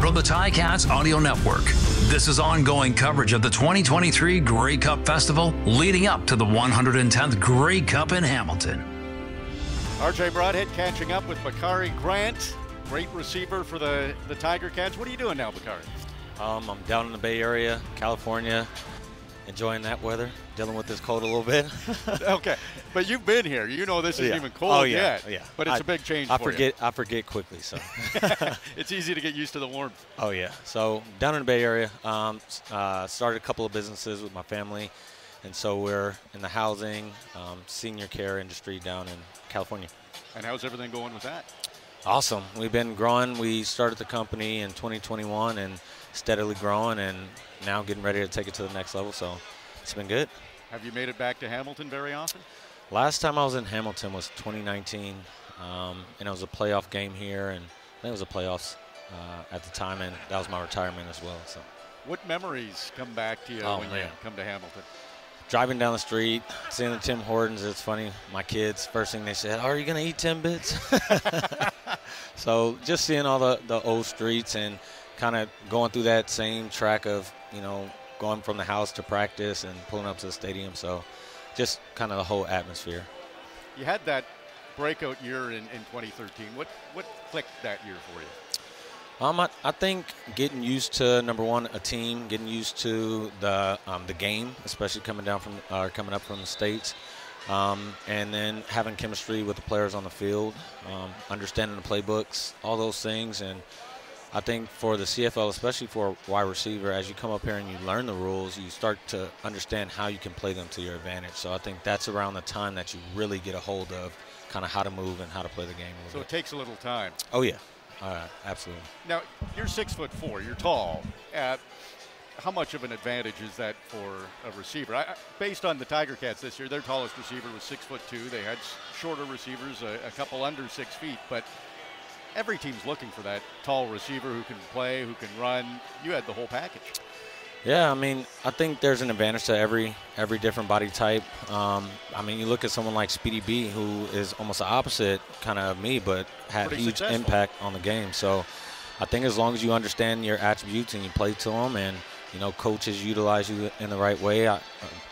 from the Ticats Audio Network. This is ongoing coverage of the 2023 Grey Cup Festival leading up to the 110th Grey Cup in Hamilton. RJ Broadhead catching up with Bakari Grant, great receiver for the Tiger Cats. What are you doing now, Bakari? I'm down in the Bay Area, California, enjoying that weather, dealing with this cold a little bit. Okay, but you've been here. You know this isn't even cold yet. Yeah. But it's a big change for you. I forget quickly, so. It's easy to get used to the warmth. Oh, yeah. So down in the Bay Area, started a couple of businesses with my family, and so we're in the housing, senior care industry down in California. And how's everything going with that? Awesome. We've been growing. We started the company in 2021 and steadily growing, and now getting ready to take it to the next level, so it's been good. Have you made it back to Hamilton very often? Last time I was in Hamilton was 2019, and it was a playoff game here, and I think it was the playoffs at the time, and that was my retirement as well. So, what memories come back to you when you come to Hamilton? Driving down the street, seeing the Tim Hortons. It's funny, my kids, first thing they said, "Are you going to eat Timbits?" So just seeing all the old streets and kind of going through that same track of, going from the house to practice and pulling up to the stadium. So just kind of the whole atmosphere. You had that breakout year in 2013. What clicked that year for you? I think getting used to, number one, a team, getting used to the game, especially coming up from the States, and then having chemistry with the players on the field, understanding the playbooks, all those things. And I think for the CFL, especially for a wide receiver, as you come up here and you learn the rules, you start to understand how you can play them to your advantage. So I think that's around the time that you really get a hold of kind of how to move and how to play the game a little bit. So it takes a little time. Oh, yeah. Absolutely. Now, you're 6'4", you're tall. How much of an advantage is that for a receiver? Based on the Tiger Cats this year, their tallest receiver was 6'2". They had shorter receivers, a couple under 6 feet, but every team's looking for that tall receiver who can play, who can run. You had the whole package. Yeah, I think there's an advantage to every different body type. You look at someone like Speedy B, who is almost the opposite kind of me, but had huge impact on the game. So I think as long as you understand your attributes and you play to them, and coaches utilize you in the right way.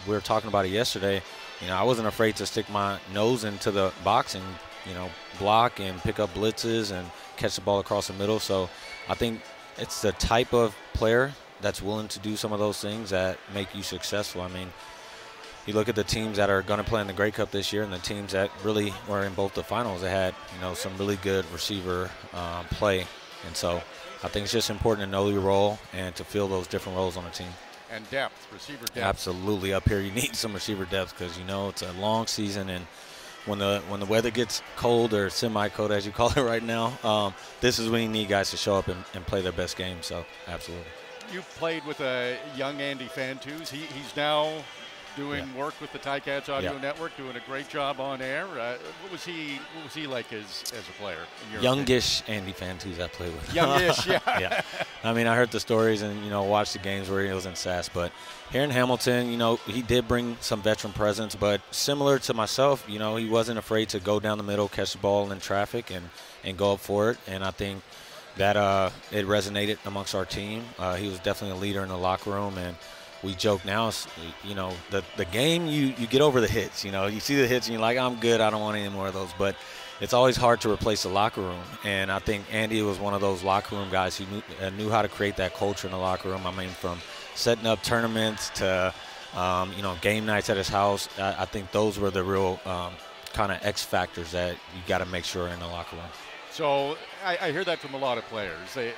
We were talking about it yesterday. I wasn't afraid to stick my nose into the box and block and pick up blitzes and catch the ball across the middle. So I think it's the type of player that's willing to do some of those things that make you successful. You look at the teams that are going to play in the Grey Cup this year and the teams that really were in both the finals. They had, some really good receiver play. And so I think it's just important to know your role and to fill those different roles on a team. And depth, receiver depth. Absolutely. Up here you need some receiver depth because, it's a long season, and when the weather gets cold or semi-cold, as you call it right now, this is when you need guys to show up and play their best game. So absolutely. You played with a young Andy Fantus. He's now doing work with the Ticats Audio Network, doing a great job on air. What was he like as a player? Youngish Andy Fantus I played with. Youngish, yeah. Yeah. I heard the stories and, watched the games where he was in SAS. But here in Hamilton, he did bring some veteran presence. But similar to myself, he wasn't afraid to go down the middle, catch the ball in traffic, and go up for it. And I think that it resonated amongst our team. He was definitely a leader in the locker room, and we joke now, the game, you get over the hits. You see the hits and you're like, I'm good, I don't want any more of those. But it's always hard to replace the locker room. And I think Andy was one of those locker room guys who knew how to create that culture in the locker room. From setting up tournaments to, game nights at his house. I think those were the real kind of X factors that you got to make sure in the locker room. So I hear that from a lot of players. They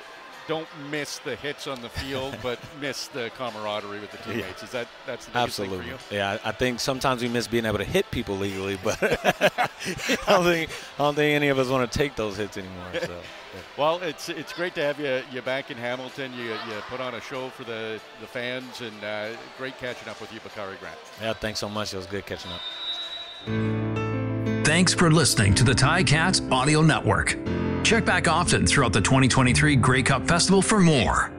don't miss the hits on the field, but miss the camaraderie with the teammates. That's the biggest Absolutely. thing for you? Yeah, I think sometimes we miss being able to hit people legally, but I don't think any of us want to take those hits anymore. So, yeah. Well, it's great to have you back in Hamilton. You put on a show for the fans, and great catching up with you, Bakari Grant. Yeah, thanks so much. It was good catching up. Thanks for listening to the Ticats Audio Network. Check back often throughout the 2023 Grey Cup Festival for more.